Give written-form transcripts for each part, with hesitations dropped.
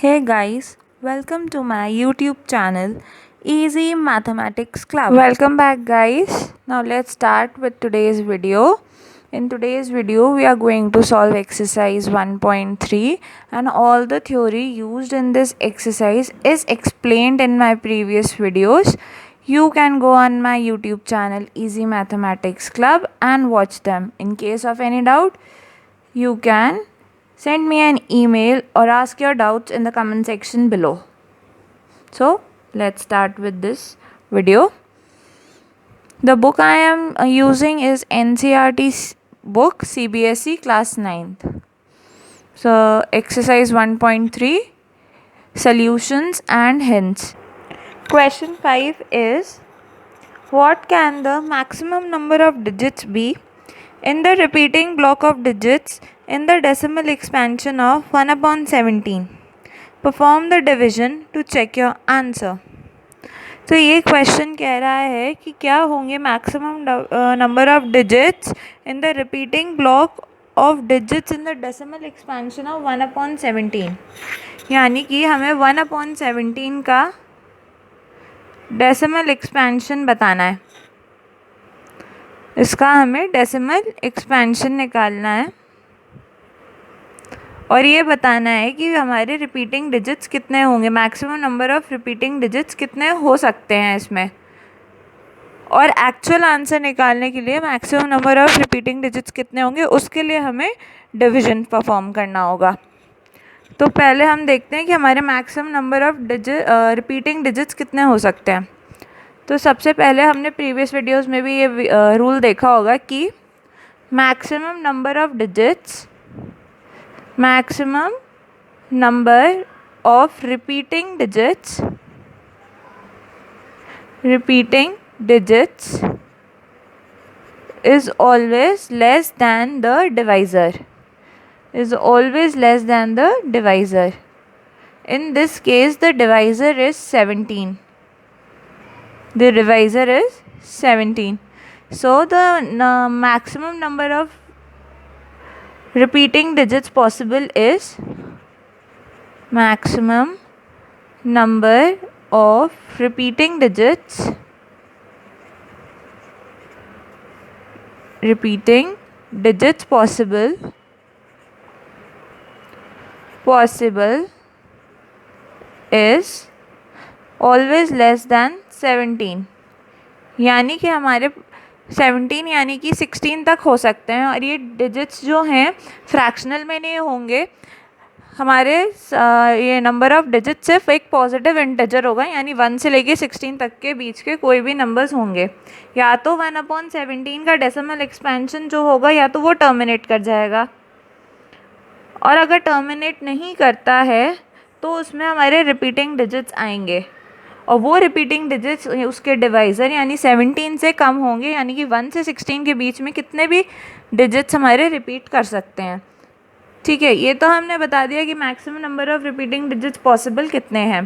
Hey guys, welcome to my YouTube channel Easy Mathematics Club. Welcome back guys. Now let's start with today's video. In today's video we are going to solve exercise 1.3 and all the theory used in this exercise is explained in my previous videos. You can go on my YouTube channel Easy Mathematics Club and watch them. In case of any doubt, you can send me an email or ask your doubts in the comment section below. So let's start with this video. The book I am using is NCERT book CBSE class 9th. So exercise 1.3 solutions and hints. Question 5 is, what can the maximum number of digits be in the repeating block of digits in the decimal expansion of 1/17? Perform the division to check your answer. तो ये question कह रहा है कि क्या होंगे maximum number of digits in the repeating block of digits in the decimal expansion of 1/17, यानी कि हमें 1/17 का डेसिमल एक्सपेंशन बताना है। इसका हमें डेसिमल एक्सपेंशन निकालना है और ये बताना है कि हमारे रिपीटिंग डिजिट्स कितने होंगे, maximum number of repeating digits कितने हो सकते हैं इसमें। और एक्चुअल आंसर निकालने के लिए maximum number of repeating digits कितने होंगे उसके लिए हमें डिवीजन परफॉर्म करना होगा। तो पहले हम देखते हैं कि हमारे maximum number of repeating digits कितने हो सकते हैं। तो सबसे पहले हमने प्रीवियस वीडियोस में भी ये रूल देखा होगा कि maximum number of digits is always less than the divisor. In this case, the divisor is 17. So the maximum number of repeating digits possible is maximum number of repeating digits possible is always less than 17, यानी कि हमारे 17 यानी कि 16 तक हो सकते हैं। और ये डिजिट्स जो हैं फ्रैक्शनल में नहीं होंगे, हमारे ये नंबर ऑफ डिजिट सिर्फ एक पॉजिटिव इंटीजर होगा, यानी 1 से लेके 16 तक के बीच के कोई भी नंबर्स होंगे। या तो 1/17 का डेसिमल एक्सपेंशन जो होगा या तो वो टर्मिनेट कर जाएगा, और अगर टर्मिनेट नहीं करता है तो उसमें हमारे रिपीटिंग डिजिट्स आएंगे और वो रिपीटिंग डिजिट्स उसके डिवाइज़र यानी 17 से कम होंगे, यानी कि 1 से 16 के बीच में कितने भी डिजिट्स हमारे रिपीट कर सकते हैं। ठीक है, ये तो हमने बता दिया कि maximum number of repeating digits possible कितने हैं।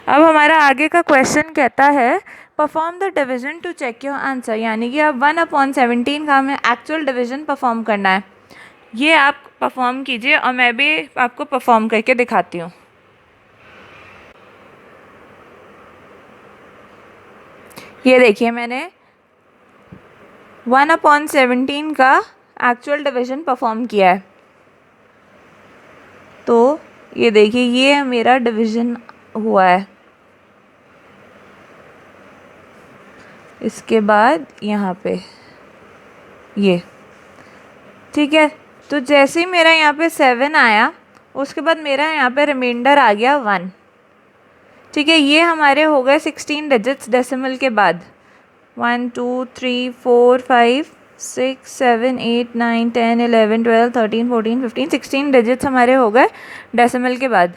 अब हमारा आगे का क्वेश्चन कहता है perform the division to check your answer, यानी कि अब 1/17 का हमें एक्चुअल डिवीजन परफॉर्म करना है। ये आप परफॉर्म कीजिए और मैं भी आपको परफॉर्म करके दिखाती हूँ। ये देखिए, मैंने 1/17 का एक्चुअल डिवीजन परफॉर्म किया है। तो ये देखिए, ये मेरा डिवीजन हुआ है। इसके बाद यहाँ पे ये, ठीक है। तो जैसे ही मेरा यहाँ पे 7 आया, उसके बाद मेरा यहाँ पे रिमाइंडर आ गया 1। ठीक है, ये हमारे हो गए 16 डिजिट्स डेसिमल के बाद। 1 2 3 4 5 6 7 8 9 10 11 12 13 14 15 16 डिजिट्स हमारे हो गए डेसिमल के बाद।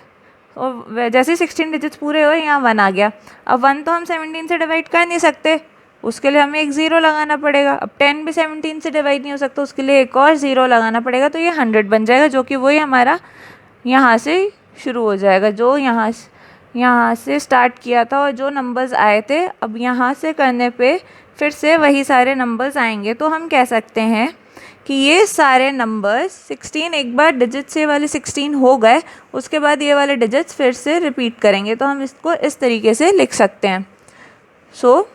और जैसे 16 डिजिट्स पूरे हुए, यहाँ 1 आ गया। अब 1 तो हम 17 से डिवाइड कर नहीं सकते, उसके लिए हमें एक 0 लगाना पड़ेगा। अब 10 भी 17 से डिवाइड नहीं हो सकता, उसके लिए एक और 0 लगाना पड़ेगा। तो ये 100 बन जाएगा, जो कि वही हमारा यहाँ से शुरू हो जाएगा, जो यहाँ से स्टार्ट किया था और जो नंबर्स आए थे, अब यहाँ से करने पे फिर से वही सारे नंबर्स आएंगे। तो हम कह सकते हैं कि ये सारे नंबर्स 16 एक बार डिजिट से वाले 16 हो गए, उसके बाद ये वाले डिजिट्स फिर से रिपीट करेंगे, तो हम इसको इस तरीके से लिख सकते हैं। सो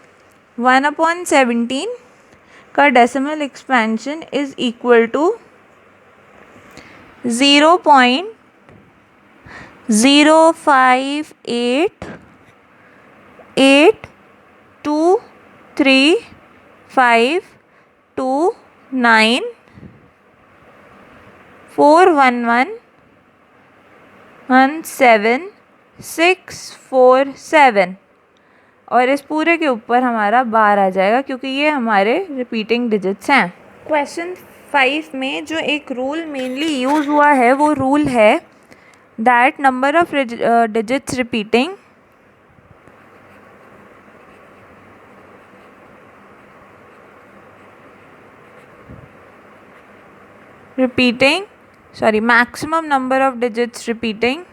1/17 का decimal expansion is equal to 0.05882394117 और इस पूरे के ऊपर हमारा बार आ जाएगा क्योंकि ये हमारे रिपीटिंग डिजिट्स हैं। क्वेश्चन 5 में जो एक रूल मेनली यूज़ हुआ है वो रूल है that number of digits maximum number of digits repeating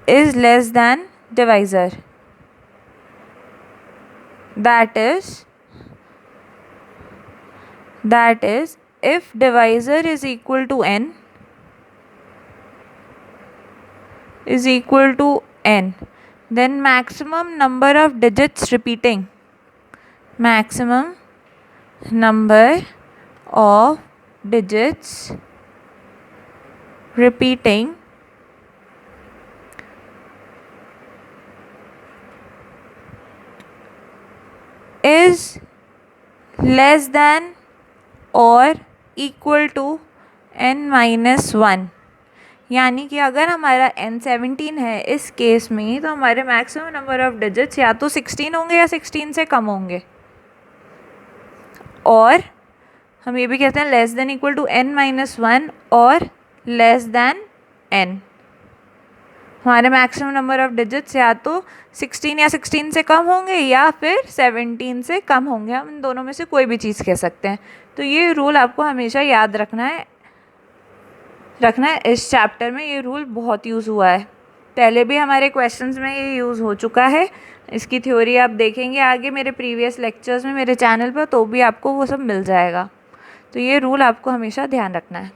is less than divisor. That is if divisor is equal to n then maximum number of digits repeating is less than or equal to n-1। यानी कि अगर हमारा n 17 है इस case में, तो हमारे maximum number of digits या तो 16 होंगे या 16 से कम होंगे। और हम ये भी कहते हैं less than equal to n-1 और लेस देन n। हमारे मैक्सिमम नंबर ऑफ डिजिट्स या तो 16 या 16 से कम होंगे या फिर 17 से कम होंगे, हम इन दोनों में से कोई भी चीज़ कह सकते हैं। तो ये रूल आपको हमेशा याद रखना है। इस चैप्टर में ये रूल बहुत यूज़ हुआ है, पहले भी हमारे क्वेश्चंस में ये यूज़ हो चुका है। इसकी थ्योरी आप देखेंगे आगे मेरे प्रीवियस लेक्चर्स में मेरे चैनल पर, तो भी आपको वो सब मिल जाएगा। तो ये रूल आपको हमेशा ध्यान रखना है।